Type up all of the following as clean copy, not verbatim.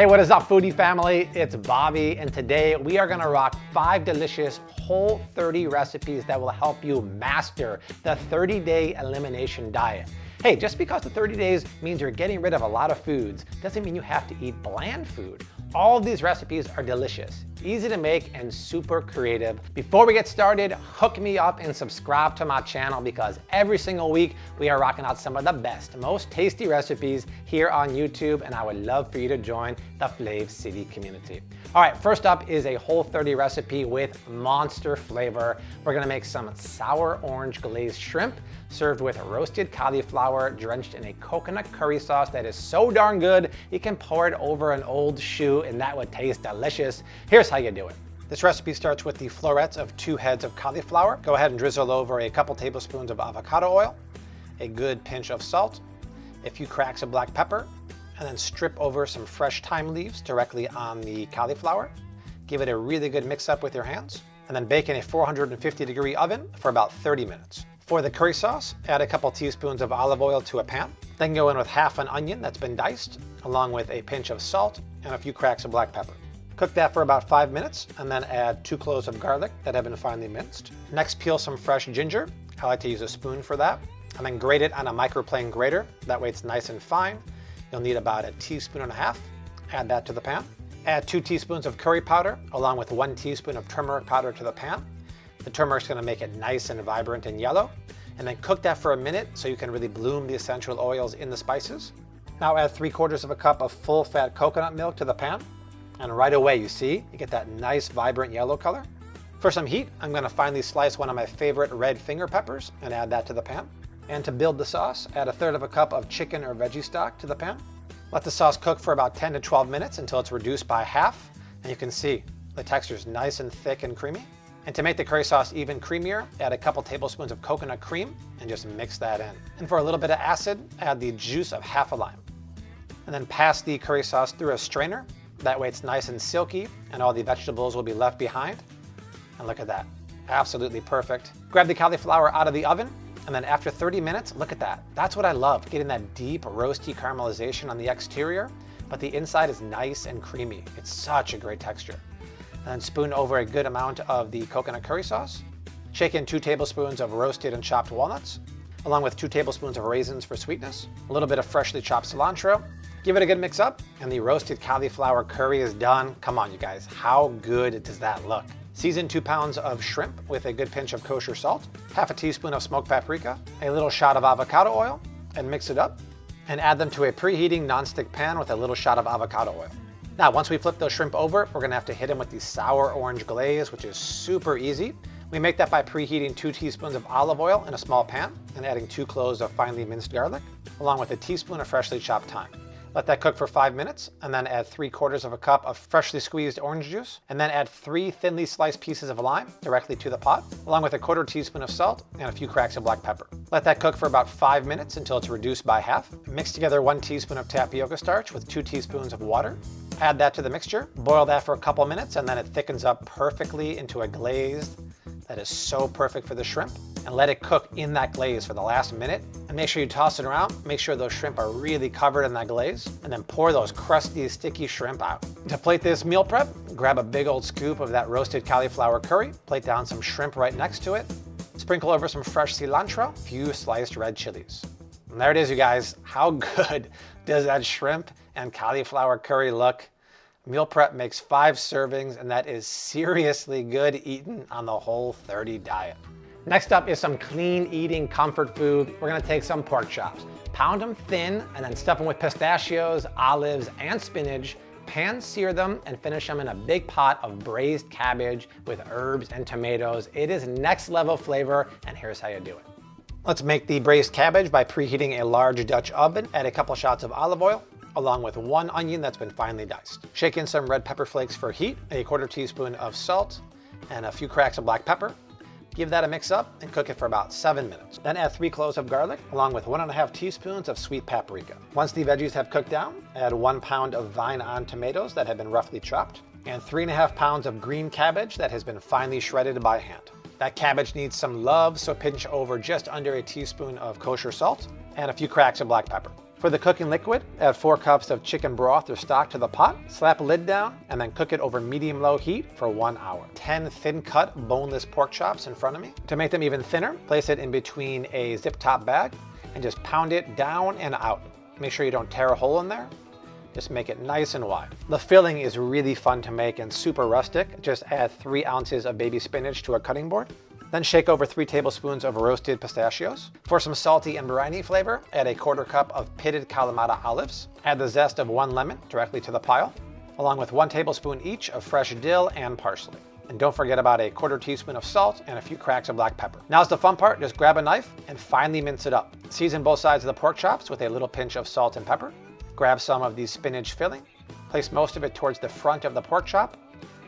Hey, what is up, foodie family? It's Bobby, and today we are gonna rock 5 delicious Whole30 recipes that will help you master the 30-day elimination diet. Hey, just because the 30 days means you're getting rid of a lot of foods doesn't mean you have to eat bland food. All of these recipes are delicious, easy to make, and super creative. Before we get started, hook me up and subscribe to my channel because every single week we are rocking out some of the best, most tasty recipes here on YouTube, and I would love for you to join the Flav City community. All right, first up is a Whole30 recipe with monster flavor. We're gonna make some sour orange glazed shrimp served with roasted cauliflower drenched in a coconut curry sauce that is so darn good you can pour it over an old shoe and that would taste delicious. Here's how you do it. This recipe starts with the florets of 2 heads of cauliflower. Go ahead and drizzle over a couple tablespoons of avocado oil, a good pinch of salt, a few cracks of black pepper, and then strip over some fresh thyme leaves directly on the cauliflower. Give it a really good mix up with your hands, and then bake in a 450-degree oven for about 30 minutes. For the curry sauce, add a couple teaspoons of olive oil to a pan. Then go in with half an onion that's been diced, along with a pinch of salt and a few cracks of black pepper. Cook that for about 5 minutes, and then add 2 cloves of garlic that have been finely minced. Next, peel some fresh ginger. I like to use a spoon for that. And then grate it on a microplane grater. That way it's nice and fine. You'll need about 1.5 teaspoons. Add that to the pan. Add 2 teaspoons of curry powder, along with 1 teaspoon of turmeric powder to the pan. The turmeric's gonna make it nice and vibrant and yellow. And then cook that for a minute so you can really bloom the essential oils in the spices. Now add 3/4 cup of full fat coconut milk to the pan. And right away, you see, you get that nice vibrant yellow color. For some heat, I'm gonna finely slice one of my favorite red finger peppers and add that to the pan. And to build the sauce, add 1/3 cup of chicken or veggie stock to the pan. Let the sauce cook for about 10 to 12 minutes until it's reduced by half. And you can see the texture is nice and thick and creamy. And to make the curry sauce even creamier, add a couple tablespoons of coconut cream and just mix that in. And for a little bit of acid, add the juice of half a lime. And then pass the curry sauce through a strainer. That way it's nice and silky and all the vegetables will be left behind. And look at that, absolutely perfect. Grab the cauliflower out of the oven, and then after 30 minutes, look at that. That's what I love, getting that deep roasty caramelization on the exterior, but the inside is nice and creamy. It's such a great texture. And then spoon over a good amount of the coconut curry sauce. Shake in 2 tablespoons of roasted and chopped walnuts, along with 2 tablespoons of raisins for sweetness, a little bit of freshly chopped cilantro. Give it a good mix up, and the roasted cauliflower curry is done. Come on, you guys, how good does that look? Season 2 pounds of shrimp with a good pinch of kosher salt, half a teaspoon of smoked paprika, a little shot of avocado oil, and mix it up, and add them to a preheating nonstick pan with a little shot of avocado oil. Now, once we flip those shrimp over, we're gonna have to hit them with the sour orange glaze, which is super easy. We make that by preheating 2 teaspoons of olive oil in a small pan and adding 2 cloves of finely minced garlic, along with a teaspoon of freshly chopped thyme. Let that cook for 5 minutes, and then add 3/4 cup of freshly squeezed orange juice, and then add 3 thinly sliced pieces of lime directly to the pot, along with a 1/4 teaspoon of salt and a few cracks of black pepper. Let that cook for about 5 minutes until it's reduced by half. Mix together 1 teaspoon of tapioca starch with 2 teaspoons of water. Add that to the mixture, boil that for a couple minutes, and then it thickens up perfectly into a glaze that is so perfect for the shrimp. And let it cook in that glaze for the last minute. And make sure you toss it around. Make sure those shrimp are really covered in that glaze. And then pour those crusty, sticky shrimp out. To plate this meal prep, grab a big old scoop of that roasted cauliflower curry. Plate down some shrimp right next to it. Sprinkle over some fresh cilantro, a few sliced red chilies. And there it is, you guys. How good does that shrimp and cauliflower curry look? Meal prep makes 5 servings, and that is seriously good eaten on the Whole30 diet. Next up is some clean eating comfort food. We're gonna take some pork chops, pound them thin, and then stuff them with pistachios, olives, and spinach, pan sear them, and finish them in a big pot of braised cabbage with herbs and tomatoes. It is next level flavor, and here's how you do it. Let's make the braised cabbage by preheating a large Dutch oven. Add a couple shots of olive oil, along with 1 onion that's been finely diced. Shake in some red pepper flakes for heat, a 1/4 teaspoon of salt, and a few cracks of black pepper. Give that a mix up and cook it for about 7 minutes. Then add 3 cloves of garlic, along with 1.5 teaspoons of sweet paprika. Once the veggies have cooked down, add 1 pound of vine-on tomatoes that have been roughly chopped, and 3.5 pounds of green cabbage that has been finely shredded by hand. That cabbage needs some love, so pinch over just under a teaspoon of kosher salt and a few cracks of black pepper. For the cooking liquid, add 4 cups of chicken broth or stock to the pot, slap a lid down, and then cook it over medium-low heat for 1 hour. 10 thin-cut boneless pork chops in front of me. To make them even thinner, place it in between a zip-top bag and just pound it down and out. Make sure you don't tear a hole in there. Just make it nice and wide. The filling is really fun to make and super rustic. Just add 3 ounces of baby spinach to a cutting board. Then shake over 3 tablespoons of roasted pistachios. For some salty and briny flavor, add a 1/4 cup of pitted Kalamata olives. Add the zest of 1 lemon directly to the pile, along with 1 tablespoon each of fresh dill and parsley. And don't forget about a 1/4 teaspoon of salt and a few cracks of black pepper. Now's the fun part. Just grab a knife and finely mince it up. Season both sides of the pork chops with a little pinch of salt and pepper. Grab some of the spinach filling, place most of it towards the front of the pork chop,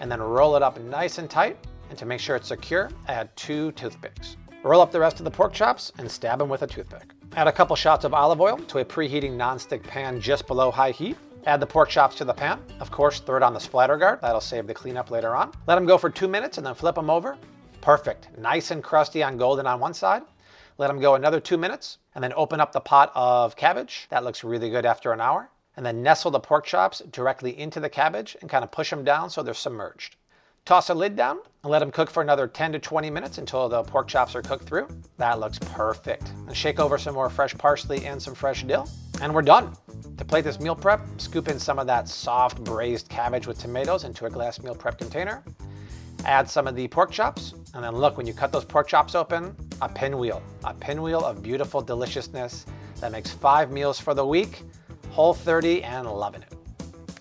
and then roll it up nice and tight. And to make sure it's secure, add 2 toothpicks. Roll up the rest of the pork chops and stab them with a toothpick. Add a couple shots of olive oil to a preheating nonstick pan just below high heat. Add the pork chops to the pan. Of course, throw it on the splatter guard. That'll save the cleanup later on. Let them go for 2 minutes and then flip them over. Perfect. Nice and crusty on golden on one side. Let them go another 2 minutes and then open up the pot of cabbage. That looks really good after an hour. And then nestle the pork chops directly into the cabbage and kind of push them down so they're submerged. Toss a lid down and let them cook for another 10 to 20 minutes until the pork chops are cooked through. That looks perfect. And shake over some more fresh parsley and some fresh dill. And we're done. To plate this meal prep, scoop in some of that soft braised cabbage with tomatoes into a glass meal prep container. Add some of the pork chops. And then look, when you cut those pork chops open, a pinwheel of beautiful deliciousness that makes 5 meals for the week. Whole30 and loving it.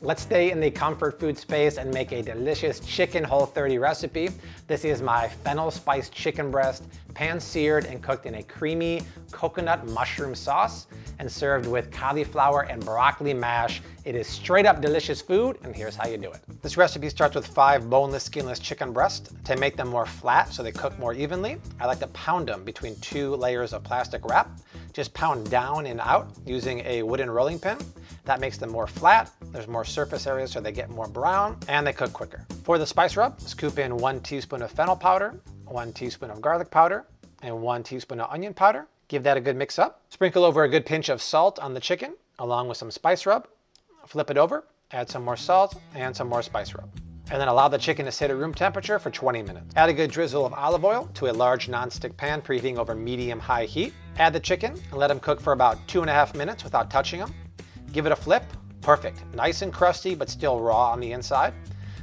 Let's stay in the comfort food space and make a delicious chicken Whole30 recipe. This is my fennel spiced chicken breast, pan-seared and cooked in a creamy coconut mushroom sauce and served with cauliflower and broccoli mash. It is straight up delicious food, and here's how you do it. This recipe starts with 5 boneless, skinless chicken breasts. To make them more flat so they cook more evenly, I like to pound them between 2 layers of plastic wrap. Just pound down and out using a wooden rolling pin. That makes them more flat. There's more surface area so they get more brown and they cook quicker. For the spice rub, scoop in 1 teaspoon of fennel powder, 1 teaspoon of garlic powder, and 1 teaspoon of onion powder. Give that a good mix up. Sprinkle over a good pinch of salt on the chicken along with some spice rub. Flip it over, add some more salt and some more spice rub. And then allow the chicken to sit at room temperature for 20 minutes. Add a good drizzle of olive oil to a large nonstick pan preheating over medium-high heat. Add the chicken and let them cook for about 2.5 minutes without touching them. Give it a flip. Perfect. Nice and crusty, but still raw on the inside.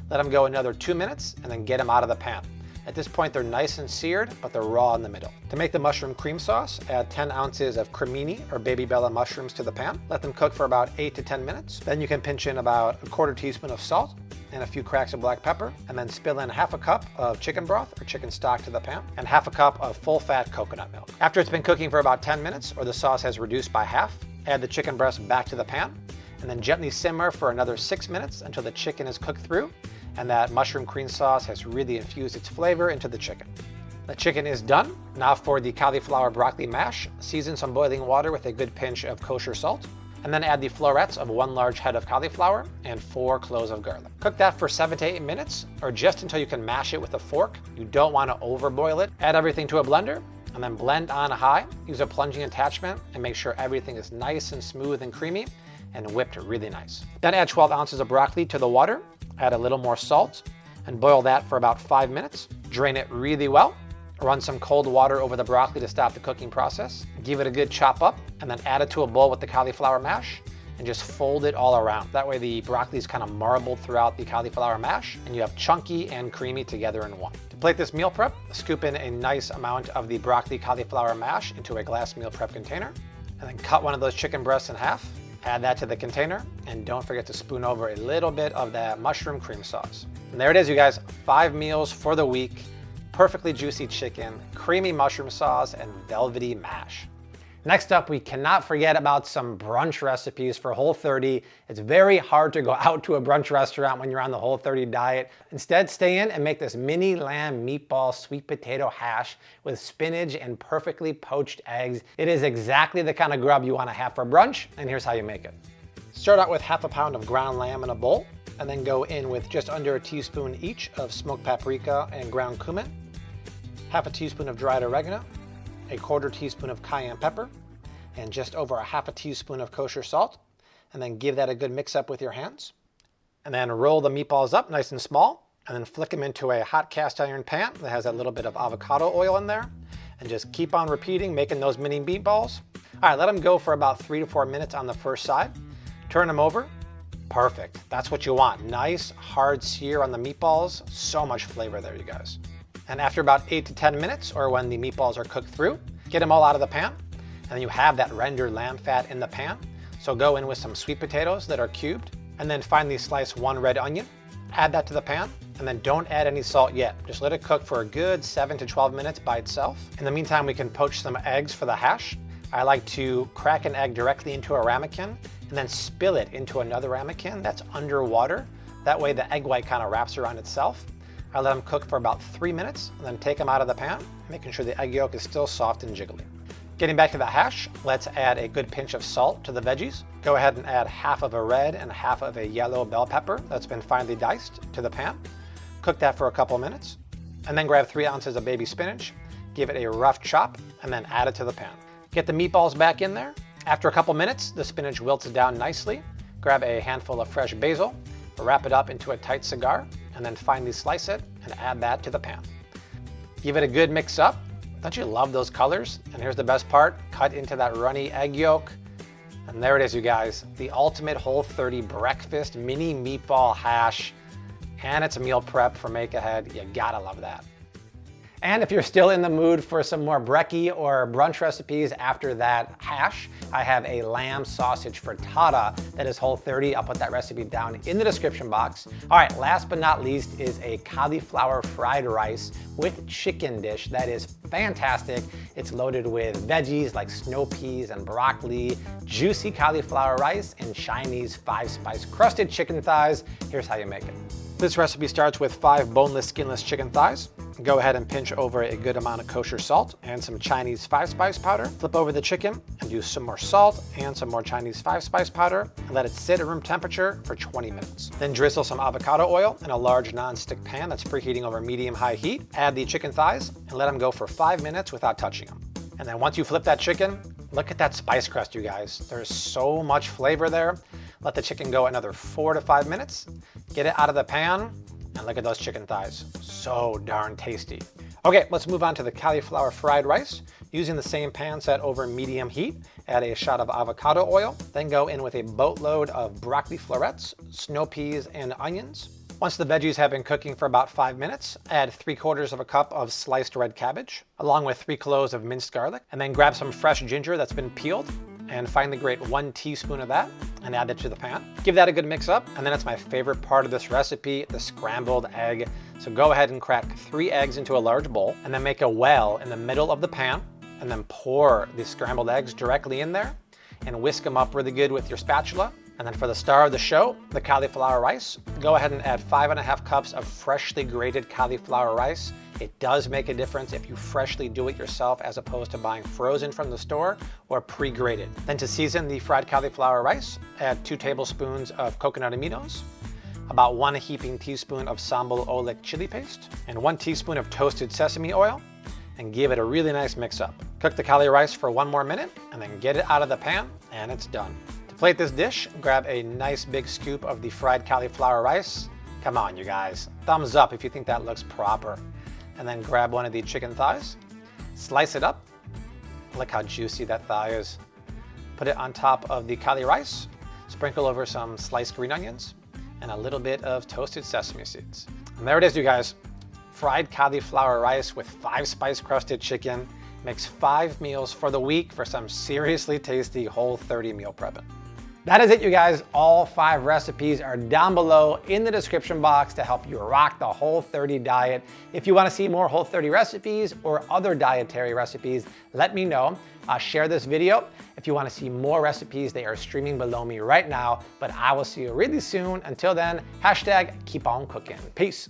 Let them go another 2 minutes and then get them out of the pan. At this point, they're nice and seared, but they're raw in the middle. To make the mushroom cream sauce, add 10 ounces of cremini or baby bella mushrooms to the pan. Let them cook for about 8 to 10 minutes. Then you can pinch in about 1/4 teaspoon of salt and a few cracks of black pepper, and then spill in 1/2 cup of chicken broth or chicken stock to the pan and 1/2 cup of full-fat coconut milk. After it's been cooking for about 10 minutes or the sauce has reduced by half, add the chicken breast back to the pan and then gently simmer for another 6 minutes until the chicken is cooked through and that mushroom cream sauce has really infused its flavor into the chicken. The chicken is done. Now for the cauliflower broccoli mash, season some boiling water with a good pinch of kosher salt, and then add the florets of 1 large head of cauliflower and 4 cloves of garlic. Cook that for 7 to 8 minutes, or just until you can mash it with a fork. You don't want to overboil it. Add everything to a blender, and then blend on high. Use a plunging attachment and make sure everything is nice and smooth and creamy and whipped really nice. Then add 12 ounces of broccoli to the water, add a little more salt, and boil that for about 5 minutes. Drain it really well. Run some cold water over the broccoli to stop the cooking process. Give it a good chop up, and then add it to a bowl with the cauliflower mash, and just fold it all around. That way the broccoli is kind of marbled throughout the cauliflower mash, and you have chunky and creamy together in one. To plate this meal prep, scoop in a nice amount of the broccoli cauliflower mash into a glass meal prep container, and then cut one of those chicken breasts in half. Add that to the container, and don't forget to spoon over a little bit of that mushroom cream sauce. And there it is, you guys, 5 meals for the week. Perfectly juicy chicken, creamy mushroom sauce, and velvety mash. Next up, we cannot forget about some brunch recipes for Whole30. It's very hard to go out to a brunch restaurant when you're on the Whole30 diet. Instead, stay in and make this mini lamb meatball sweet potato hash with spinach and perfectly poached eggs. It is exactly the kind of grub you want to have for brunch, and here's how you make it. Start out with 1/2 pound of ground lamb in a bowl, and then go in with just under a teaspoon each of smoked paprika and ground cumin, 1/2 teaspoon of dried oregano, a 1/4 teaspoon of cayenne pepper, and just over a half a teaspoon of kosher salt, and then give that a good mix up with your hands. And then roll the meatballs up nice and small, and then flick them into a hot cast iron pan that has a little bit of avocado oil in there, and just keep on repeating, making those mini meatballs. All right, let them go for about 3 to 4 minutes on the first side. Turn them over. Perfect. That's what you want. Nice, hard sear on the meatballs. So much flavor there, you guys. And after about 8 to 10 minutes, or when the meatballs are cooked through, get them all out of the pan. And then you have that rendered lamb fat in the pan. So go in with some sweet potatoes that are cubed, and then finally slice 1 red onion. Add that to the pan, and then don't add any salt yet. Just let it cook for a good 7 to 12 minutes by itself. In the meantime, we can poach some eggs for the hash. I like to crack an egg directly into a ramekin and then spill it into another ramekin that's underwater. That way the egg white kind of wraps around itself. I let them cook for about 3 minutes and then take them out of the pan, making sure the egg yolk is still soft and jiggly. Getting back to the hash, let's add a good pinch of salt to the veggies. Go ahead and add half of a red and half of a yellow bell pepper that's been finely diced to the pan. Cook that for a couple minutes, and then grab 3 ounces of baby spinach, give it a rough chop, and then add it to the pan. Get the meatballs back in there. After a couple minutes, the spinach wilts down nicely. Grab a handful of fresh basil, wrap it up into a tight cigar, and then finely slice it and add that to the pan. Give it a good mix up. Don't you love those colors? And here's the best part, cut into that runny egg yolk. And there it is, you guys, the ultimate Whole30 breakfast mini meatball hash. And it's a meal prep for make ahead. You gotta love that. And if you're still in the mood for some more brekkie or brunch recipes after that hash, I have a lamb sausage frittata that is Whole30. I'll put that recipe down in the description box. All right, last but not least is a cauliflower fried rice with chicken dish that is fantastic. It's loaded with veggies like snow peas and broccoli, juicy cauliflower rice, and Chinese 5-spice crusted chicken thighs. Here's how you make it. This recipe starts with 5 boneless, skinless chicken thighs. Go ahead and pinch over a good amount of kosher salt and some Chinese 5-spice powder. Flip over the chicken and do some more salt and some more Chinese 5-spice powder and let it sit at room temperature for 20 minutes. Then drizzle some avocado oil in a large non-stick pan that's preheating over medium-high heat. Add the chicken thighs and let them go for 5 minutes without touching them. And then once you flip that chicken, look at that spice crust, you guys. There's so much flavor there. Let the chicken go another 4 to 5 minutes. Get it out of the pan, and look at those chicken thighs. So darn tasty. Okay, let's move on to the cauliflower fried rice. Using the same pan set over medium heat, add a shot of avocado oil, then go in with a boatload of broccoli florets, snow peas, and onions. Once the veggies have been cooking for about 5 minutes, add 3/4 of a cup of sliced red cabbage, along with 3 cloves of minced garlic, and then grab some fresh ginger that's been peeled, and finally grate 1 teaspoon of that and add it to the pan. Give that a good mix up, and then it's my favorite part of this recipe, the scrambled egg. So go ahead and crack 3 eggs into a large bowl, and then make a well in the middle of the pan, and then pour the scrambled eggs directly in there, and whisk them up really good with your spatula. And then for the star of the show, the cauliflower rice, go ahead and add 5½ cups of freshly grated cauliflower rice. It does make a difference if you freshly do it yourself as opposed to buying frozen from the store or pre-grated. Then to season the fried cauliflower rice, add 2 tablespoons of coconut aminos, about 1 heaping teaspoon of sambal oelek chili paste, and 1 teaspoon of toasted sesame oil, and give it a really nice mix up. Cook the cauli rice for 1 more minute, and then get it out of the pan, and it's done. To plate this dish, grab a nice big scoop of the fried cauliflower rice. Come on, you guys. Thumbs up if you think that looks proper. And then grab one of the chicken thighs, slice it up. Look how juicy that thigh is. Put it on top of the cauli rice, sprinkle over some sliced green onions, and a little bit of toasted sesame seeds. And there it is, you guys. Fried cauliflower rice with 5-spice crusted chicken makes 5 meals for the week for some seriously tasty Whole30 meal prepping. That is it, you guys. All 5 recipes are down below in the description box to help you rock the Whole30 diet. If you want to see more Whole30 recipes or other dietary recipes, let me know. Share this video. If you want to see more recipes, they are streaming below me right now, but I will see you really soon. Until then, #keep on cooking. Peace.